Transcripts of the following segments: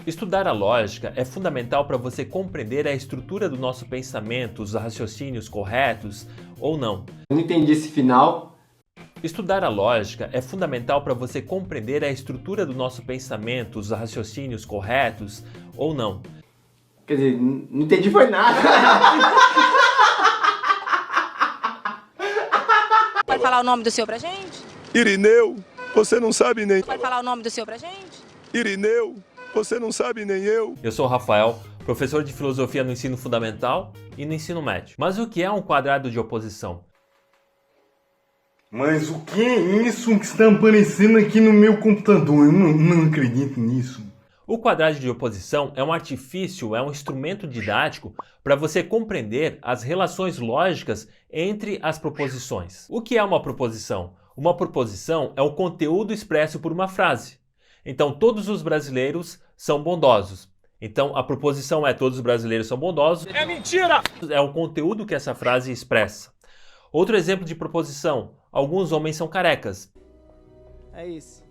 Estudar a lógica é fundamental para você compreender a estrutura do nosso pensamento, os raciocínios corretos ou não. Eu não entendi esse final. Estudar a lógica é fundamental para você compreender a estrutura do nosso pensamento, os raciocínios corretos ou não. Quer dizer, não entendi foi nada. Pode falar o nome do seu pra gente? Irineu, você não sabe nem... Pode falar o nome do seu pra gente? Irineu, você não sabe nem eu. Eu sou o Rafael, professor de filosofia no ensino fundamental e no ensino médio. Mas o que é um quadrado de oposição? Mas o que é isso que está aparecendo aqui no meu computador? Eu não acredito nisso. O quadrado de oposição é um artifício, é um instrumento didático para você compreender as relações lógicas entre as proposições. O que é uma proposição? Uma proposição é o conteúdo expresso por uma frase. Então, todos os brasileiros são bondosos. Então, a proposição é todos os brasileiros são bondosos. É mentira! É o conteúdo que essa frase expressa. Outro exemplo de proposição: alguns homens são carecas. É isso.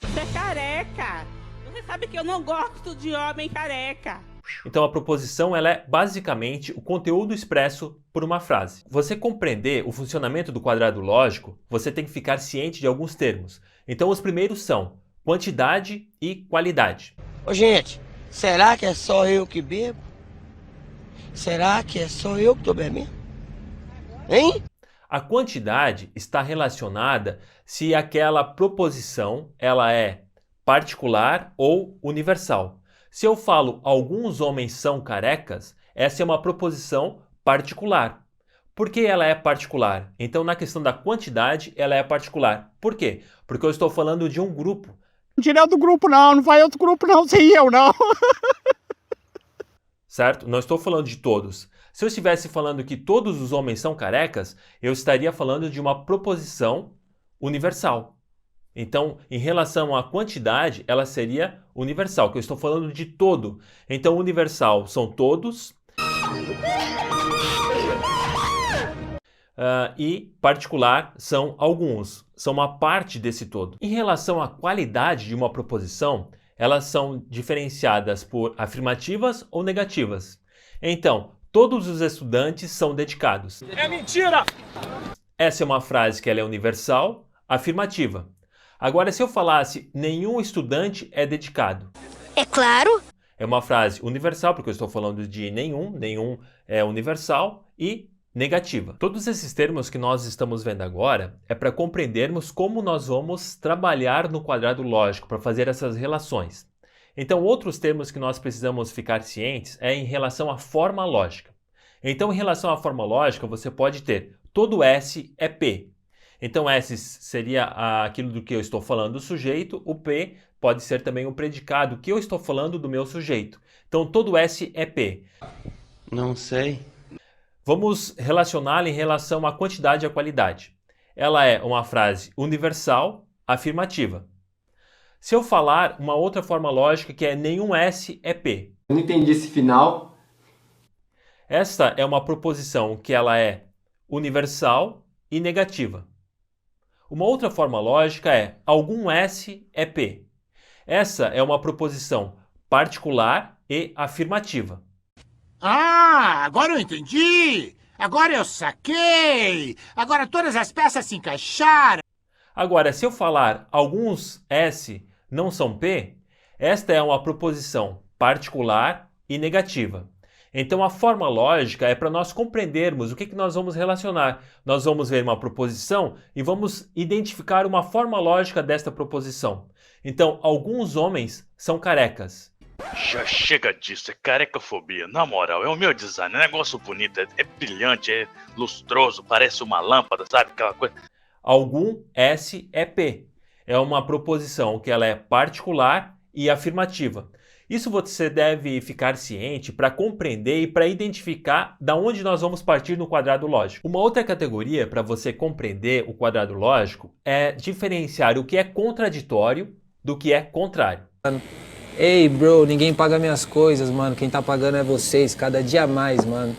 Você é careca! Você sabe que eu não gosto de homem careca. Então a proposição ela é basicamente o conteúdo expresso por uma frase. Você compreender o funcionamento do quadrado lógico, você tem que ficar ciente de alguns termos. Então os primeiros são quantidade e qualidade. Ô gente, será que é só eu que bebo? Será que é só eu que tô bebendo? Hein? A quantidade está relacionada se aquela proposição ela é particular ou universal. Se eu falo alguns homens são carecas, essa é uma proposição particular. Por que ela é particular? Então, na questão da quantidade, ela é particular. Por quê? Porque eu estou falando de um grupo. Não tirei outro grupo não vai outro grupo não, sem eu não. Certo? Não estou falando de todos. Se eu estivesse falando que todos os homens são carecas, eu estaria falando de uma proposição universal. Então, em relação à quantidade, ela seria universal, que eu estou falando de todo. Então, universal são todos e particular são alguns, são uma parte desse todo. Em relação à qualidade de uma proposição, elas são diferenciadas por afirmativas ou negativas. Então, todos os estudantes são dedicados. É mentira! Essa é uma frase que ela é universal, afirmativa. Agora, se eu falasse nenhum estudante é dedicado. É claro. É uma frase universal, porque eu estou falando de nenhum é universal e negativa. Todos esses termos que nós estamos vendo agora é para compreendermos como nós vamos trabalhar no quadrado lógico, para fazer essas relações. Então, outros termos que nós precisamos ficar cientes é em relação à forma lógica. Então, em relação à forma lógica, você pode ter todo S é P. Então, S seria aquilo do que eu estou falando do sujeito, o P pode ser também o predicado que eu estou falando do meu sujeito. Então, todo S é P. Não sei. Vamos relacioná-la em relação à quantidade e à qualidade. Ela é uma frase universal, afirmativa. Se eu falar uma outra forma lógica que é nenhum S é P. Eu não entendi esse final. Esta é uma proposição que ela é universal e negativa. Uma outra forma lógica é algum S é P. Essa é uma proposição particular e afirmativa. Ah, agora eu entendi! Agora eu saquei! Agora todas as peças se encaixaram! Agora, se eu falar alguns S não são P, esta é uma proposição particular e negativa. Então, a forma lógica é para nós compreendermos o que nós vamos relacionar. Nós vamos ver uma proposição e vamos identificar uma forma lógica desta proposição. Então, alguns homens são carecas. Já chega disso, é carecafobia. Na moral, é o meu design, é um negócio bonito, é brilhante, é lustroso, parece uma lâmpada, sabe? Aquela coisa. Algum S é P. É uma proposição que ela é particular e afirmativa. Isso você deve ficar ciente para compreender e para identificar da onde nós vamos partir no quadrado lógico. Uma outra categoria para você compreender o quadrado lógico é diferenciar o que é contraditório do que é contrário. Ei, bro, ninguém paga minhas coisas, mano. Quem tá pagando é vocês, cada dia mais, mano.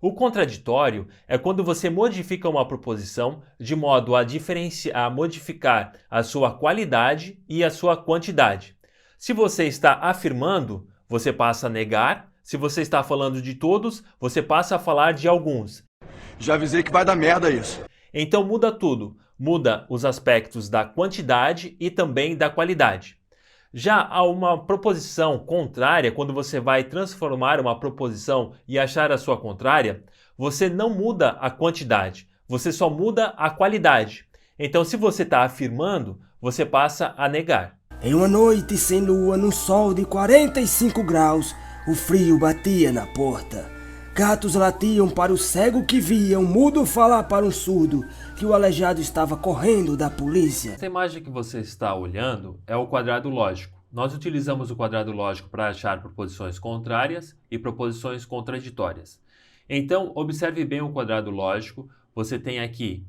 O contraditório é quando você modifica uma proposição de modo a modificar a sua qualidade e a sua quantidade. Se você está afirmando, você passa a negar. Se você está falando de todos, você passa a falar de alguns. Já avisei que vai dar merda isso. Então muda tudo. Muda os aspectos da quantidade e também da qualidade. Já há uma proposição contrária, quando você vai transformar uma proposição e achar a sua contrária, você não muda a quantidade, você só muda a qualidade. Então, se você está afirmando, você passa a negar. Em uma noite sem lua, num sol de 45 graus, o frio batia na porta. Gatos latiam para o cego que via, um mudo falar para um surdo, que o aleijado estava correndo da polícia. Essa imagem que você está olhando é o quadrado lógico. Nós utilizamos o quadrado lógico para achar proposições contrárias e proposições contraditórias. Então, observe bem o quadrado lógico. Você tem aqui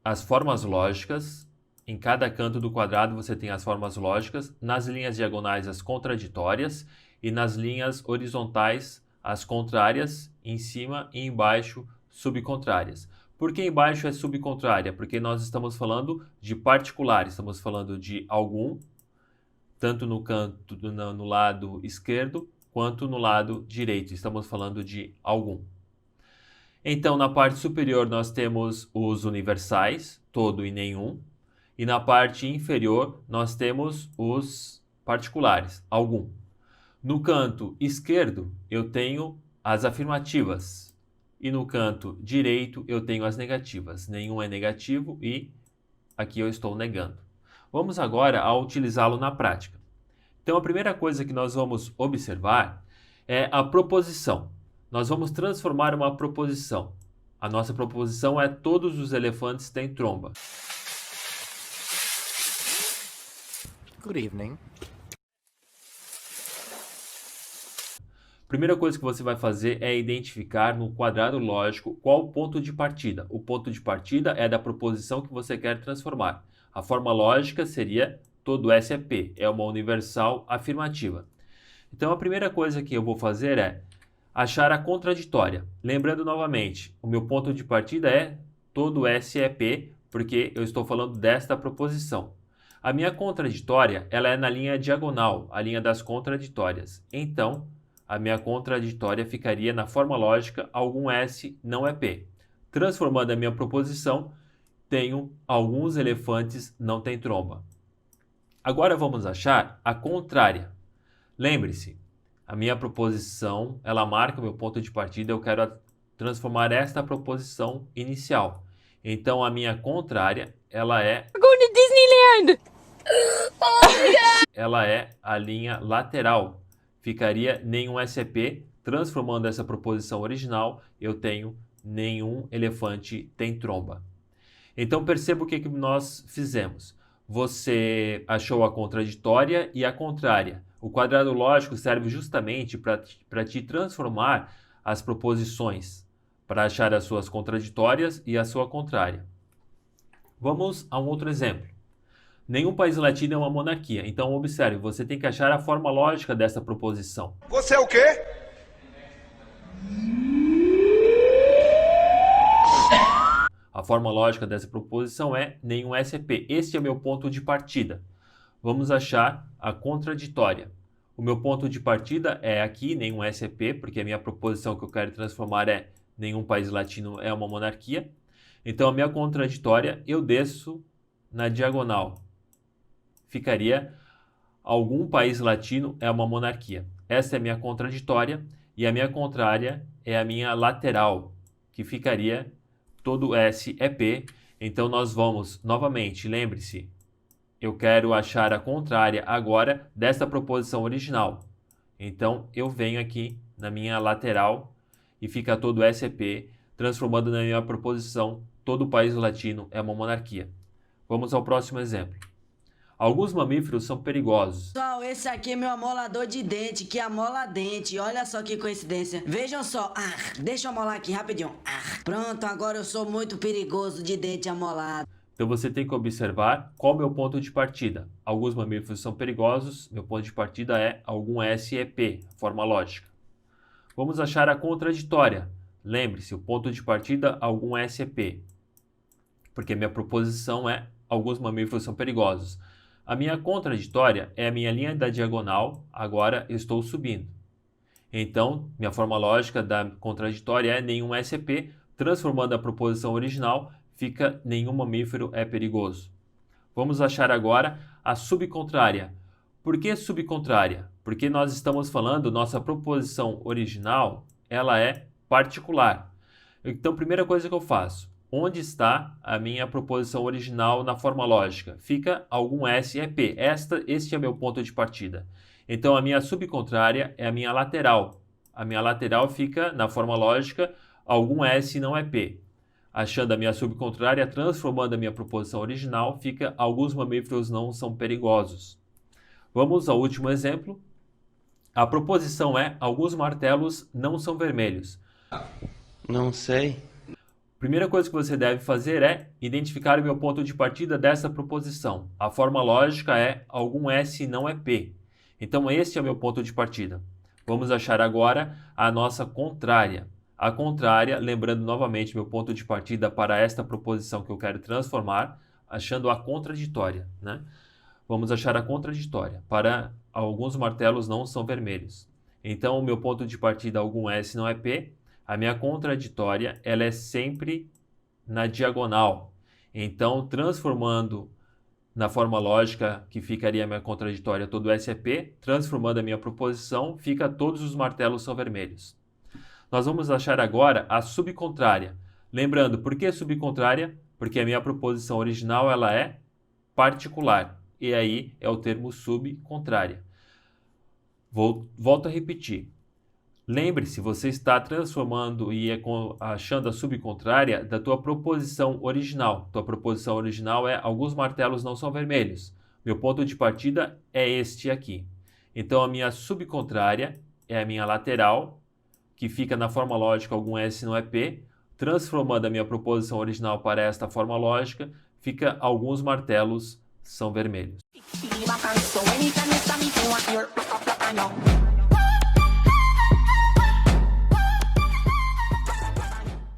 as formas lógicas. Em cada canto do quadrado você tem as formas lógicas. Nas linhas diagonais, as contraditórias. E nas linhas horizontais, as contrárias, em cima e embaixo, subcontrárias. Por que embaixo é subcontrária? Porque nós estamos falando de particular, estamos falando de algum, tanto no canto, no lado esquerdo, quanto no lado direito. Estamos falando de algum. Então, na parte superior nós temos os universais, todo e nenhum. E na parte inferior nós temos os particulares, algum. No canto esquerdo, eu tenho as afirmativas. E no canto direito, eu tenho as negativas. Nenhum é negativo e aqui eu estou negando. Vamos agora a utilizá-lo na prática. Então, a primeira coisa que nós vamos observar é a proposição. Nós vamos transformar uma proposição. A nossa proposição é: todos os elefantes têm tromba. Good evening. Primeira coisa que você vai fazer é identificar no quadrado lógico qual o ponto de partida. O ponto de partida é da proposição que você quer transformar. A forma lógica seria: todo S é P, é uma universal afirmativa. Então a primeira coisa que eu vou fazer é achar a contraditória. Lembrando novamente, o meu ponto de partida é todo S é P, porque eu estou falando desta proposição. A minha contraditória, ela é na linha diagonal, a linha das contraditórias. Então, a minha contraditória ficaria na forma lógica: algum S não é P. Transformando a minha proposição, tenho alguns elefantes não têm tromba. Agora vamos achar a contrária. Lembre-se, a minha proposição, ela marca o meu ponto de partida, eu quero transformar esta proposição inicial. Então a minha contrária, ela é... We're going to Disneyland! Ela é a linha lateral. Ficaria nenhum SCP, transformando essa proposição original, eu tenho nenhum elefante tem tromba. Então perceba o que nós fizemos. Você achou a contraditória e a contrária. O quadrado lógico serve justamente para te transformar as proposições, para achar as suas contraditórias e a sua contrária. Vamos a um outro exemplo. Nenhum país latino é uma monarquia. Então, observe, você tem que achar a forma lógica dessa proposição. Você é o quê? A forma lógica dessa proposição é nenhum SCP. Este é o meu ponto de partida. Vamos achar a contraditória. O meu ponto de partida é aqui, nenhum SCP, porque a minha proposição que eu quero transformar é nenhum país latino é uma monarquia. Então, a minha contraditória, eu desço na diagonal. Ficaria: algum país latino é uma monarquia. Essa é a minha contraditória e a minha contrária é a minha lateral, que ficaria todo S é P. Então nós vamos novamente, lembre-se, eu quero achar a contrária agora dessa proposição original. Então eu venho aqui na minha lateral e fica todo S é P, transformando na minha proposição todo país latino é uma monarquia. Vamos ao próximo exemplo. Alguns mamíferos são perigosos. Pessoal, esse aqui é meu amolador de dente, que amola dente. Olha só que coincidência. Vejam só. Deixa eu amolar aqui rapidinho. Pronto, agora eu sou muito perigoso de dente amolado. Então você tem que observar qual é o meu ponto de partida. Alguns mamíferos são perigosos. Meu ponto de partida é algum SEP, forma lógica. Vamos achar a contraditória. Lembre-se, o ponto de partida algum SEP. Porque minha proposição é alguns mamíferos são perigosos. A minha contraditória é a minha linha da diagonal, agora eu estou subindo. Então, minha forma lógica da contraditória é nenhum SCP, transformando a proposição original, fica nenhum mamífero é perigoso. Vamos achar agora a subcontrária. Por que subcontrária? Porque nós estamos falando, nossa proposição original, ela é particular. Então, primeira coisa que eu faço, onde está a minha proposição original na forma lógica? Fica algum S é P. Este é meu ponto de partida. Então, a minha subcontrária é a minha lateral. A minha lateral fica, na forma lógica, algum S não é P. Achando a minha subcontrária, transformando a minha proposição original, fica alguns mamíferos não são perigosos. Vamos ao último exemplo. A proposição é alguns martelos não são vermelhos. Não sei. Primeira coisa que você deve fazer é identificar o meu ponto de partida dessa proposição. A forma lógica é algum S não é P. Então, este é o meu ponto de partida. Vamos achar agora a nossa contrária. A contrária, lembrando novamente meu ponto de partida para esta proposição que eu quero transformar, achando a contraditória, né? Vamos achar a contraditória. Para alguns martelos não são vermelhos. Então, o meu ponto de partida, algum S não é P. A minha contraditória, ela é sempre na diagonal. Então, transformando na forma lógica, que ficaria a minha contraditória, todo S é P, transformando a minha proposição, fica todos os martelos são vermelhos. Nós vamos achar agora a subcontrária. Lembrando, por que subcontrária? Porque a minha proposição original ela é particular. E aí é o termo subcontrária. Volto a repetir. Lembre-se, você está transformando e achando a subcontrária da tua proposição original. Tua proposição original é alguns martelos não são vermelhos. Meu ponto de partida é este aqui. Então, a minha subcontrária é a minha lateral, que fica na forma lógica algum S não é P, transformando a minha proposição original para esta forma lógica, fica alguns martelos são vermelhos.